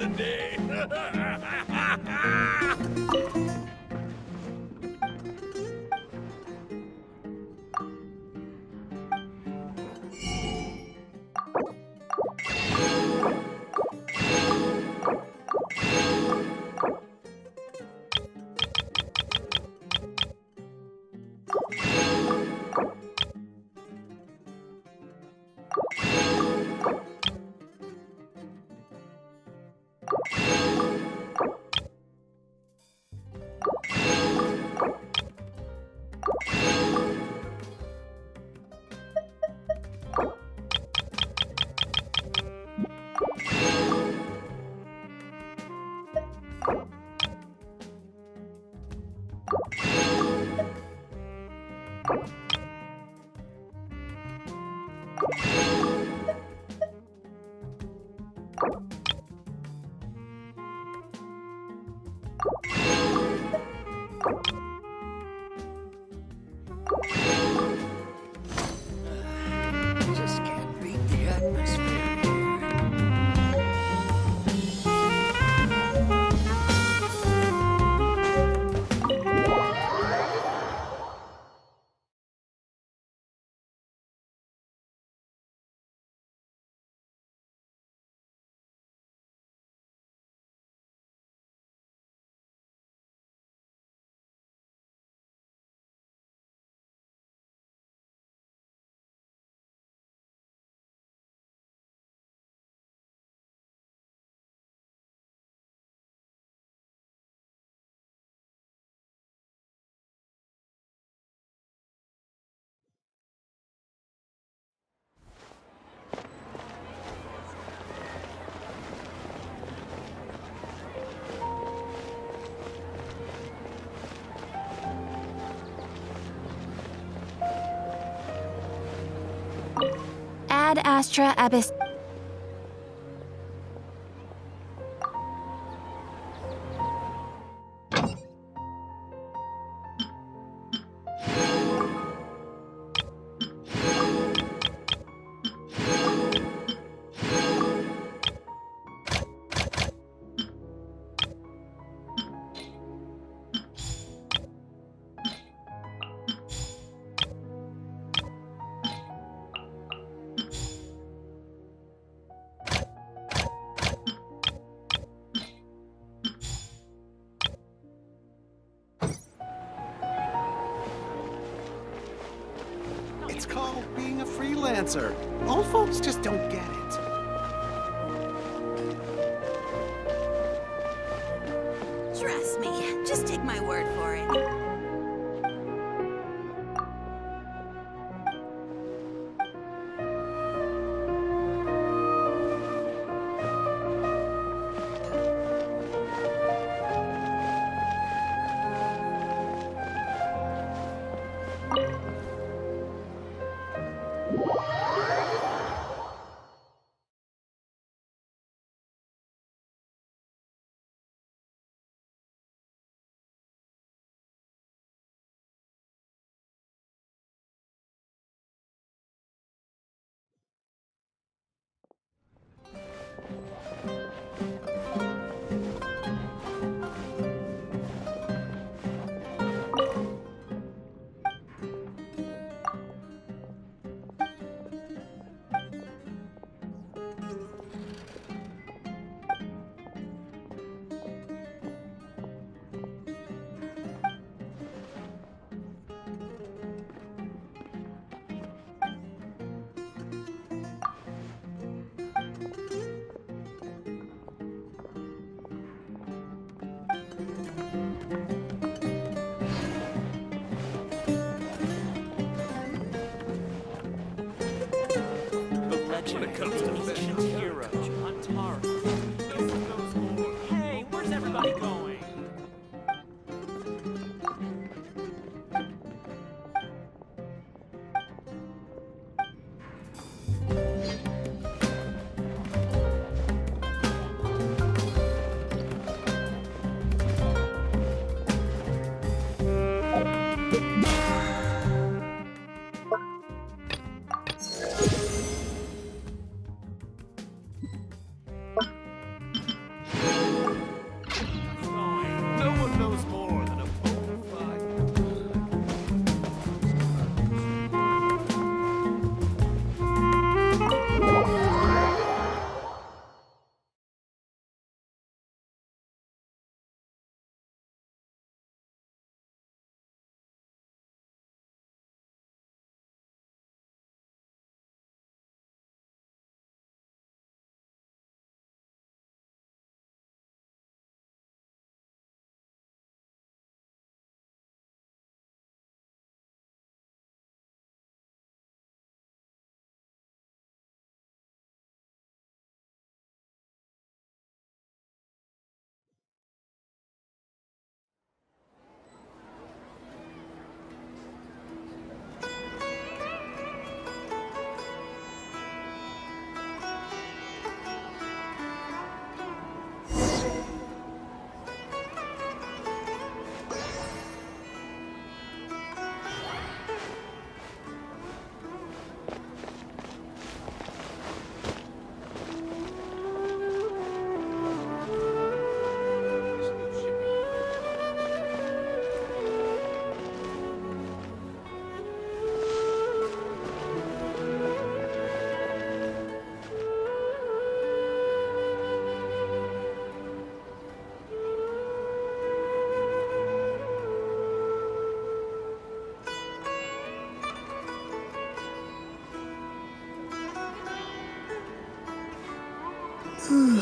the day. Just can't beat the atmosphere here. Ad Astra Abyss. It's called being a freelancer. Old folks just don't get it. Trust me, just take my word for it. When it comes to Ancient hero, Antara. Hey, where's everybody going?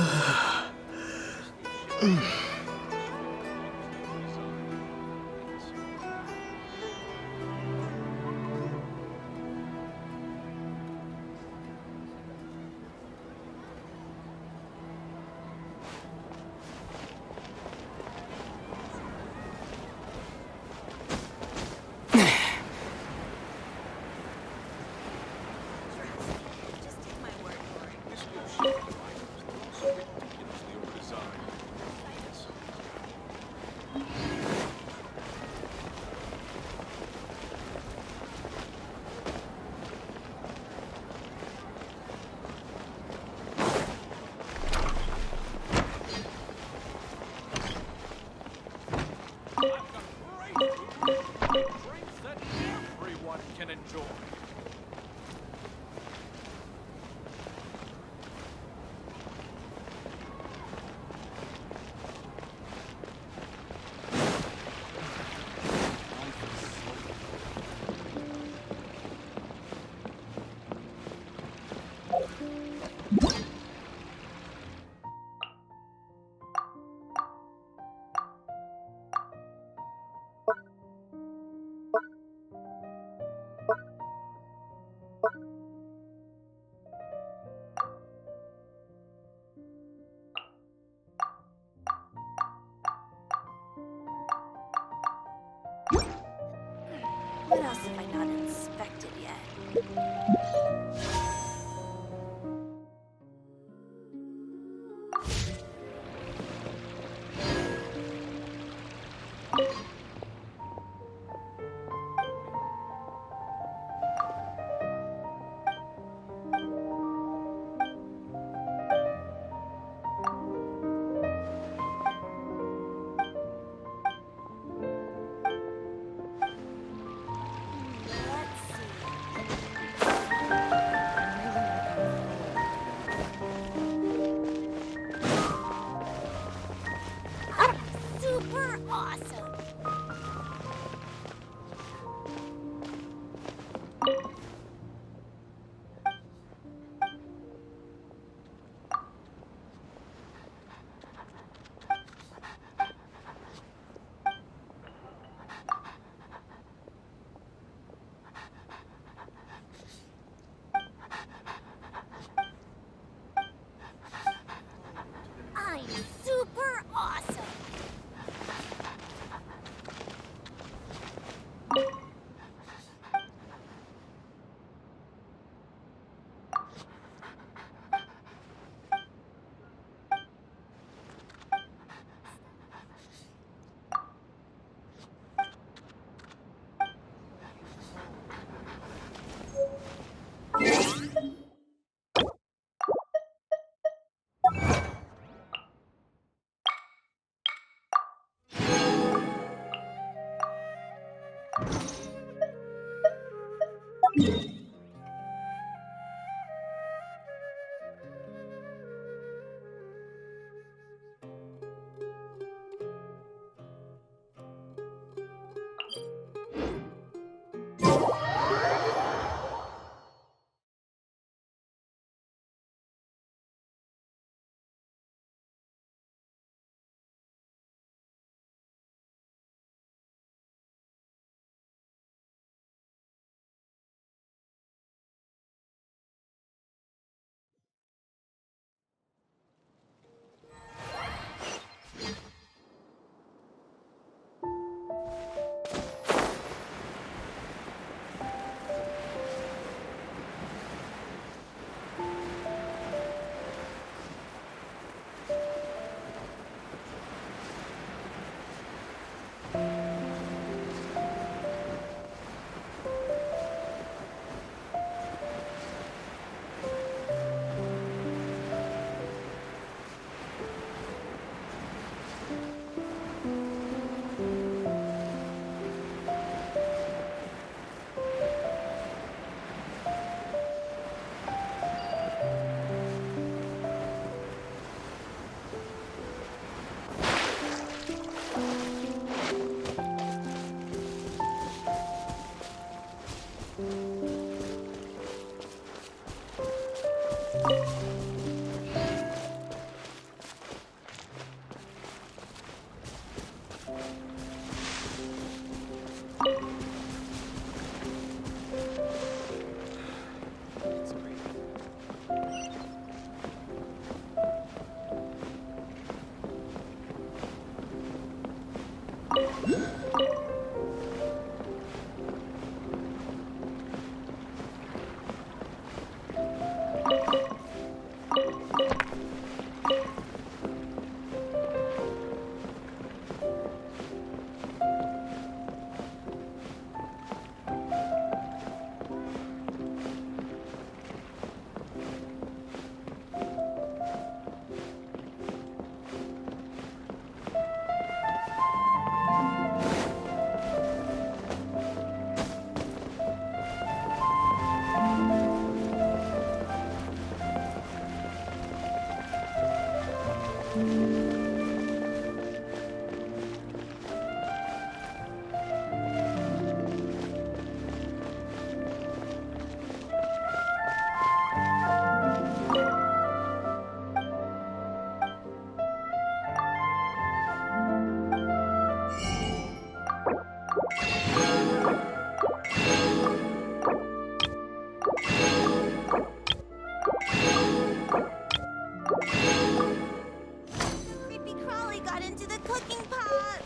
Just take my word for it. Drinks that everyone can enjoy. What else have I not inspected yet? Let's see. Super awesome! I'm super awesome! Creepy crawly got into the cooking pot.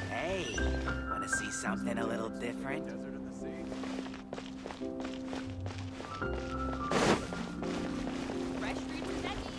Hey, wanna see something a little different? Desert in the sea. Fresh fruits and veggies.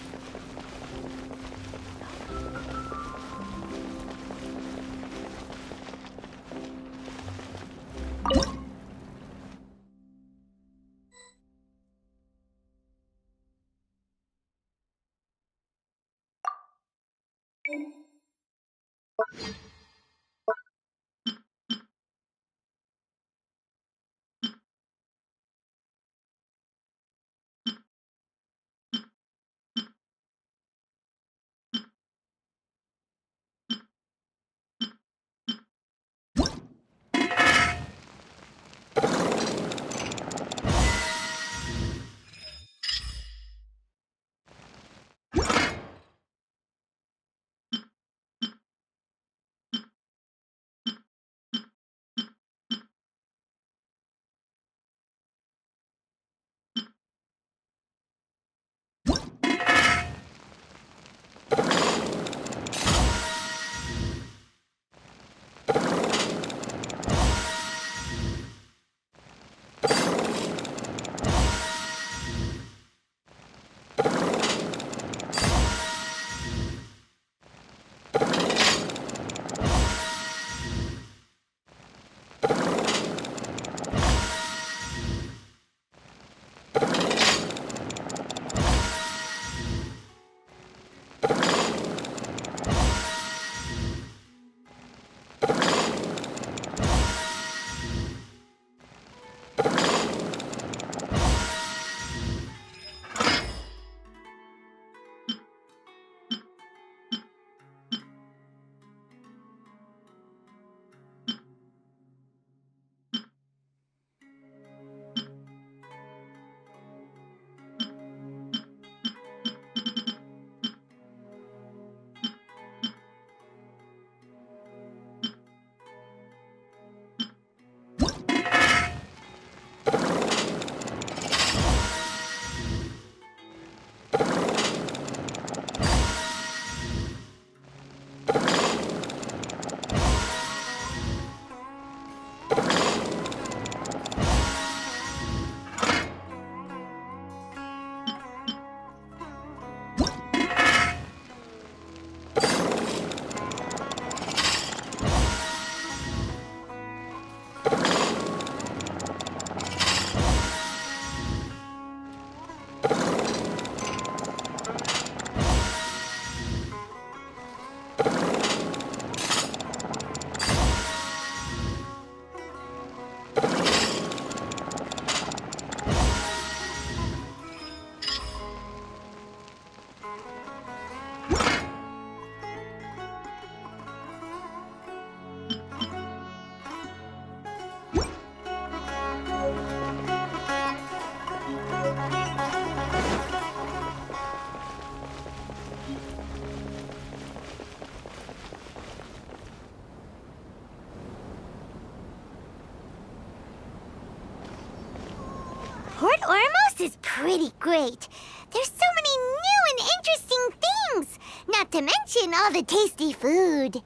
Port Ormos is pretty great. There's so many new and interesting things, not to mention all the tasty food.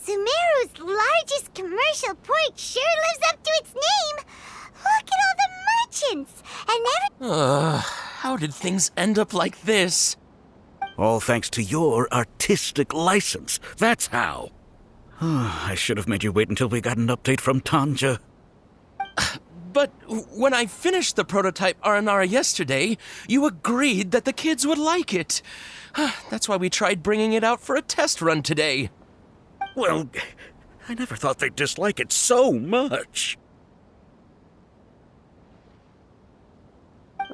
Sumeru's largest commercial port sure lives up to its name. Look at all the merchants and every... How did things end up like this? All thanks to your artistic license. That's how. I should have made you wait until we got an update from Tanja. But when I finished the prototype Aranara yesterday, you agreed that the kids would like it. That's why we tried bringing it out for a test run today. Well, I never thought they'd dislike it so much.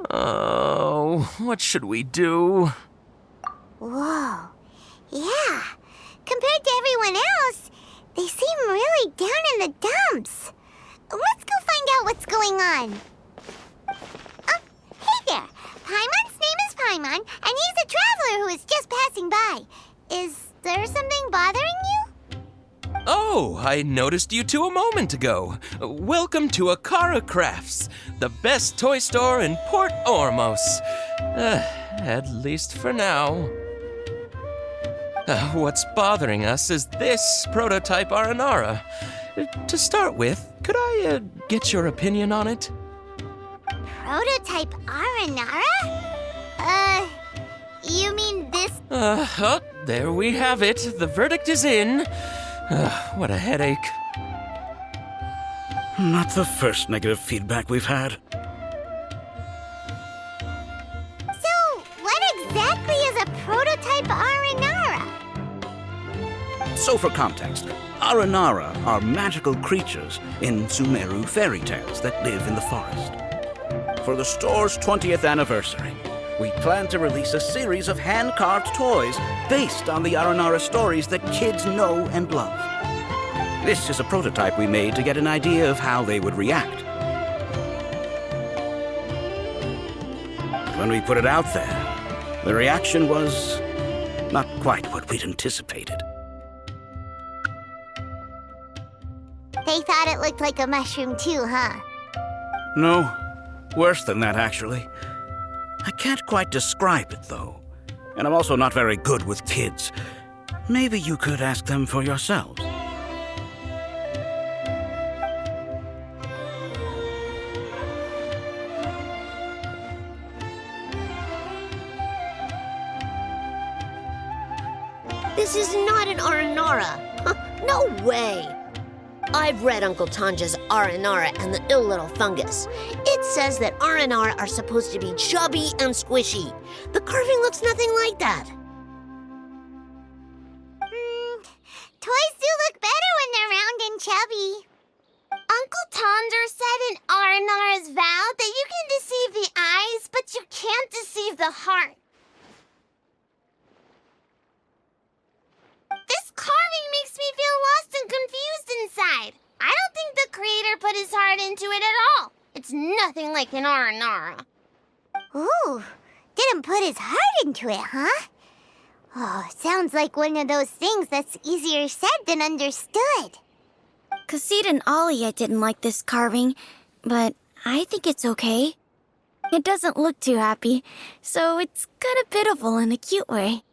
Oh, what should we do? Whoa. Yeah. Compared to everyone else, they seem really down in the dumps. Let's go find out what's going on. Oh, hey there. Paimon's name is Paimon, and he's a traveler who is just passing by. Is there something bothering you? Oh, I noticed you two a moment ago. Welcome to Akara Crafts, the best toy store in Port Ormos. At least for now. What's bothering us is this prototype Aranara. To start with, could I get your opinion on it? Prototype Aranara? You mean this? There we have it. The verdict is in. What a headache. Not the first negative feedback we've had. So, what exactly is a prototype Aranara? So for context, Aranara are magical creatures in Sumeru fairy tales that live in the forest. For the store's 20th anniversary, we plan to release a series of hand-carved toys based on the Aranara stories that kids know and love. This is a prototype we made to get an idea of how they would react. When we put it out there, the reaction was not quite what we'd anticipated. They thought it looked like a mushroom too, huh? No, worse than that, actually. I can't quite describe it, though. And I'm also not very good with kids. Maybe you could ask them for yourselves. This is not an Aranara. No way. I've read Uncle Tanja's Aranara and the Ill Little Fungus. It says that Aranara are supposed to be chubby and squishy. The carving looks nothing like that. Toys do look better when they're round and chubby. Uncle Tonder said in Aranara's vow that you can deceive the eyes, but you can't deceive the heart. This carving makes me feel lost and confused inside. I don't think the creator put his heart into it at all. It's nothing like an Aranara. Ooh, didn't put his heart into it, huh? Oh, sounds like one of those things that's easier said than understood. Kassid and Alia didn't like this carving, but I think it's okay. It doesn't look too happy, so it's kind of pitiful in a cute way.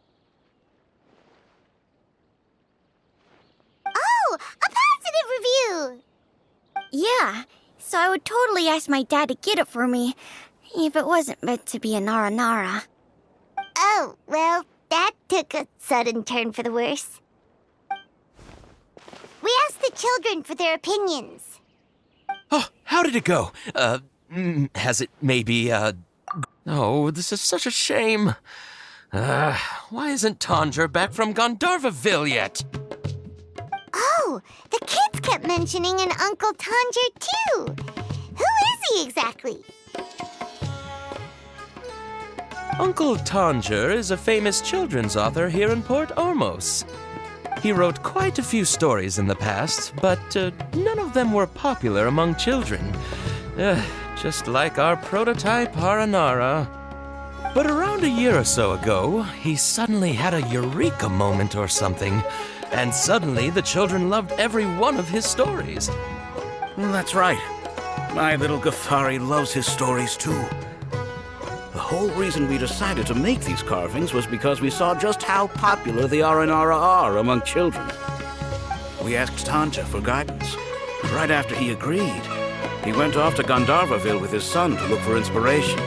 Oh, a positive review! Yeah, so I would totally ask my dad to get it for me, if it wasn't meant to be an Aranara. Oh, well, that took a sudden turn for the worse. We asked the children for their opinions. Oh, how did it go? Has it maybe, Oh, this is such a shame. Why isn't Tanja back from Gandharvaville yet? Oh, the kids kept mentioning an Uncle Tanger, too. Who is he exactly? Uncle Tanger is a famous children's author here in Port Ormos. He wrote quite a few stories in the past, but none of them were popular among children. Just like our prototype Aranara. But around a year or so ago, he suddenly had a eureka moment or something, and suddenly the children loved every one of his stories. That's right. My little Ghaffari loves his stories too. The whole reason we decided to make these carvings was because we saw just how popular the Aranara are among children. We asked Tanja for guidance. Right after he agreed, he went off to Gandharvaville with his son to look for inspiration.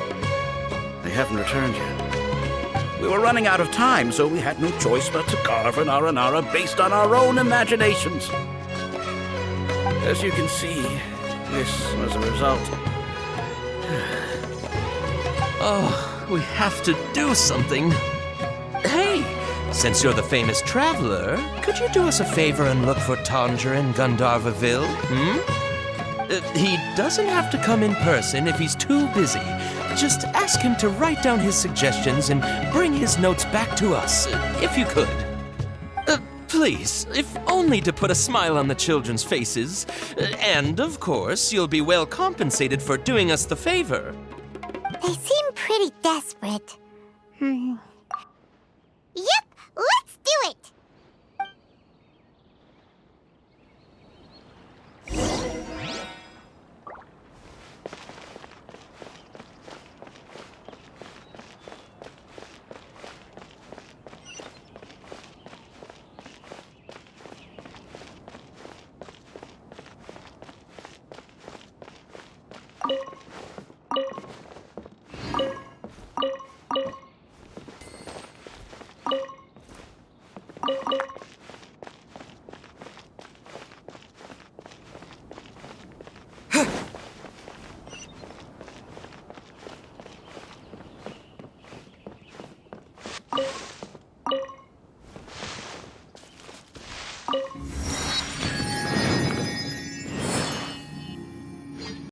They haven't returned yet. We were running out of time, so we had no choice but to carve an Aranara based on our own imaginations. As you can see, this was a result. Oh, we have to do something. Hey, since you're the famous traveler, could you do us a favor and look for Tanger in Gandharvaville? He doesn't have to come in person if he's too busy. Just ask him to write down his suggestions and bring his notes back to us, if you could. Please, if only to put a smile on the children's faces. And, of course, you'll be well compensated for doing us the favor. They seem pretty desperate.